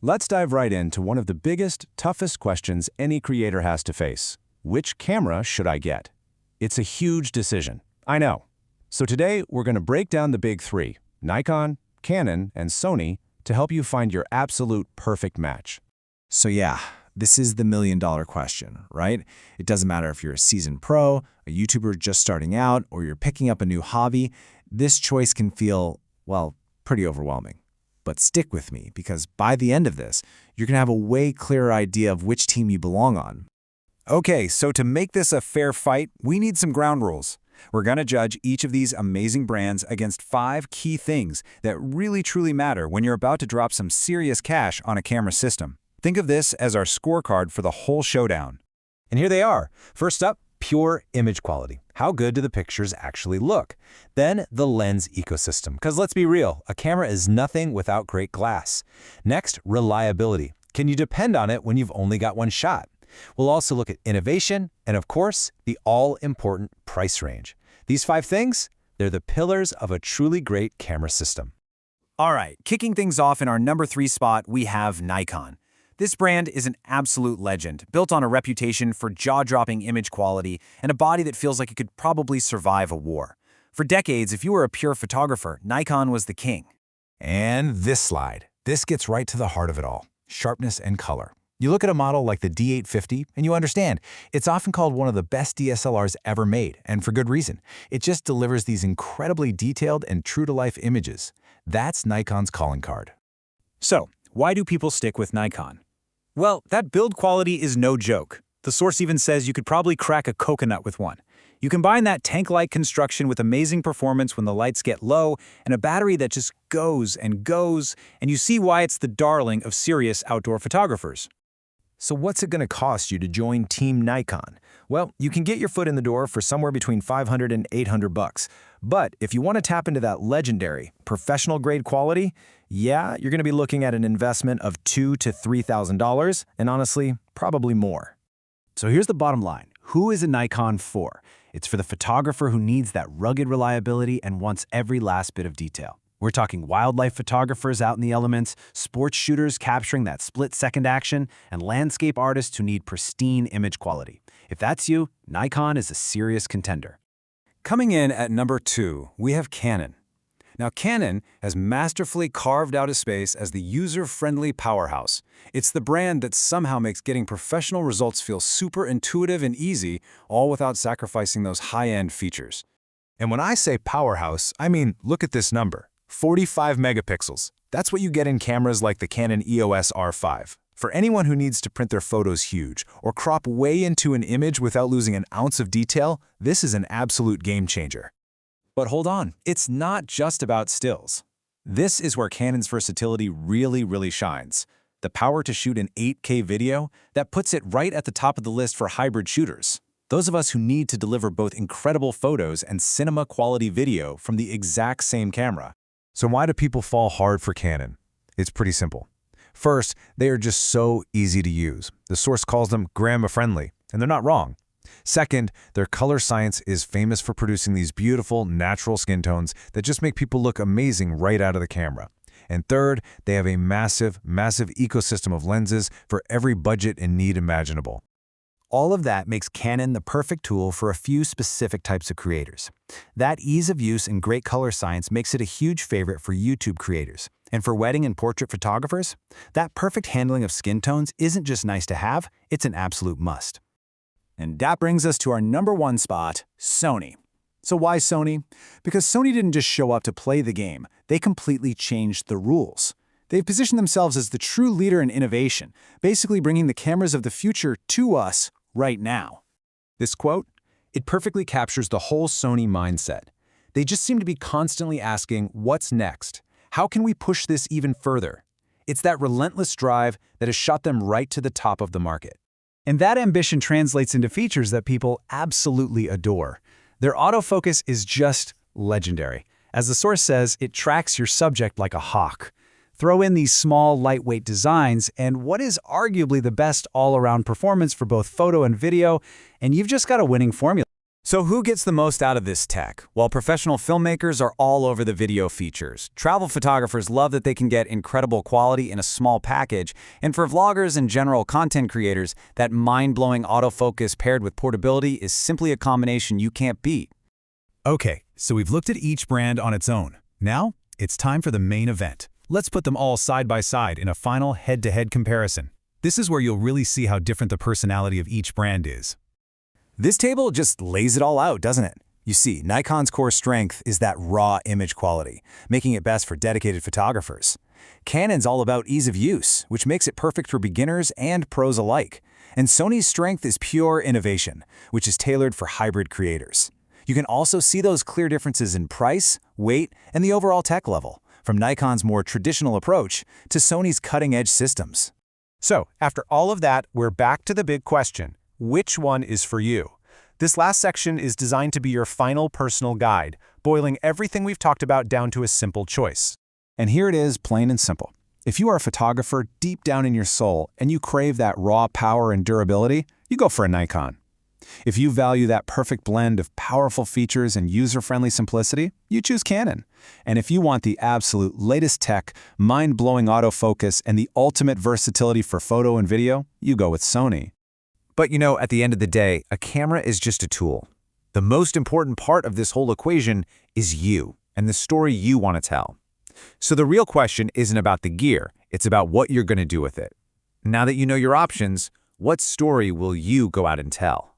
Let's dive right into one of the biggest, toughest questions any creator has to face. Which camera should I get? It's a huge decision, I know. So today, we're going to break down the big three, Nikon, Canon, and Sony, to help you find your absolute perfect match. So yeah, this is the million-dollar question, right? It doesn't matter if you're a seasoned pro, a YouTuber just starting out, or you're picking up a new hobby. This choice can feel, well, pretty overwhelming. But stick with me, because by the end of this, you're going to have a way clearer idea of which team you belong on. Okay, so to make this a fair fight, we need some ground rules. We're going to judge each of these amazing brands against 5 key things that really truly matter when you're about to drop some serious cash on a camera system. Think of this as our scorecard for the whole showdown. And here they are. First up, pure image quality. How good do the pictures actually look? Then the lens ecosystem, because let's be real, a camera is nothing without great glass. Next, reliability. Can you depend on it when you've only got one shot? We'll also look at innovation and, of course, the all-important price range. These 5 things, they're the pillars of a truly great camera system. All right, kicking things off in our number 3 spot, we have Nikon. This brand is an absolute legend, built on a reputation for jaw-dropping image quality and a body that feels like it could probably survive a war. For decades, if you were a pure photographer, Nikon was the king. And this slide. This gets right to the heart of it all, sharpness and color. You look at a model like the D850 and you understand, it's often called one of the best DSLRs ever made, and for good reason. It just delivers these incredibly detailed and true-to-life images. That's Nikon's calling card. So, why do people stick with Nikon? Well, that build quality is no joke. The source even says you could probably crack a coconut with one. You combine that tank-like construction with amazing performance when the lights get low and a battery that just goes, and you see why it's the darling of serious outdoor photographers. So what's it going to cost you to join Team Nikon? Well, you can get your foot in the door for somewhere between $500 and $800. But if you want to tap into that legendary, professional-grade quality, yeah, you're going to be looking at an investment of $2,000 to $3,000, and honestly, probably more. So here's the bottom line. Who is a Nikon for? It's for the photographer who needs that rugged reliability and wants every last bit of detail. We're talking wildlife photographers out in the elements, sports shooters capturing that split-second action, and landscape artists who need pristine image quality. If that's you, Nikon is a serious contender. Coming in at number 2, we have Canon. Now, Canon has masterfully carved out a space as the user-friendly powerhouse. It's the brand that somehow makes getting professional results feel super intuitive and easy, all without sacrificing those high-end features. And when I say powerhouse, I mean, look at this number. 45 megapixels. That's what you get in cameras like the Canon EOS R5. For anyone who needs to print their photos huge or crop way into an image without losing an ounce of detail, this is an absolute game changer. But hold on, it's not just about stills. This is where Canon's versatility really shines. The power to shoot an 8K video, that puts it right at the top of the list for hybrid shooters. Those of us who need to deliver both incredible photos and cinema-quality video from the exact same camera. So why do people fall hard for Canon? It's pretty simple. First, they are just so easy to use. The source calls them grandma-friendly, and they're not wrong. Second, their color science is famous for producing these beautiful, natural skin tones that just make people look amazing right out of the camera. And third, they have a massive ecosystem of lenses for every budget and need imaginable. All of that makes Canon the perfect tool for a few specific types of creators. That ease of use and great color science makes it a huge favorite for YouTube creators. And for wedding and portrait photographers, that perfect handling of skin tones isn't just nice to have, it's an absolute must. And that brings us to our number 1 spot, Sony. So why Sony? Because Sony didn't just show up to play the game, they completely changed the rules. They've positioned themselves as the true leader in innovation, basically bringing the cameras of the future to us right now. This quote, it perfectly captures the whole Sony mindset. They just seem to be constantly asking, what's next? How can we push this even further? It's that relentless drive that has shot them right to the top of the market. And that ambition translates into features that people absolutely adore. Their autofocus is just legendary. As the source says, it tracks your subject like a hawk. Throw in these small, lightweight designs and what is arguably the best all-around performance for both photo and video, and you've just got a winning formula. So who gets the most out of this tech? Well, professional filmmakers are all over the video features. Travel photographers love that they can get incredible quality in a small package, and for vloggers and general content creators, that mind-blowing autofocus paired with portability is simply a combination you can't beat. Okay, so we've looked at each brand on its own. Now, it's time for the main event. Let's put them all side by side in a final head-to-head comparison. This is where you'll really see how different the personality of each brand is. This table just lays it all out, doesn't it? You see, Nikon's core strength is that raw image quality, making it best for dedicated photographers. Canon's all about ease of use, which makes it perfect for beginners and pros alike. And Sony's strength is pure innovation, which is tailored for hybrid creators. You can also see those clear differences in price, weight, and the overall tech level, from Nikon's more traditional approach to Sony's cutting-edge systems. So, after all of that, we're back to the big question. Which one is for you? This last section is designed to be your final personal guide, boiling everything we've talked about down to a simple choice. And here it is, plain and simple. If you are a photographer deep down in your soul and you crave that raw power and durability, you go for a Nikon. If you value that perfect blend of powerful features and user-friendly simplicity, you choose Canon. And if you want the absolute latest tech, mind-blowing autofocus, and the ultimate versatility for photo and video, you go with Sony. But you know, at the end of the day, a camera is just a tool. The most important part of this whole equation is you and the story you want to tell. So the real question isn't about the gear, it's about what you're going to do with it. Now that you know your options, what story will you go out and tell?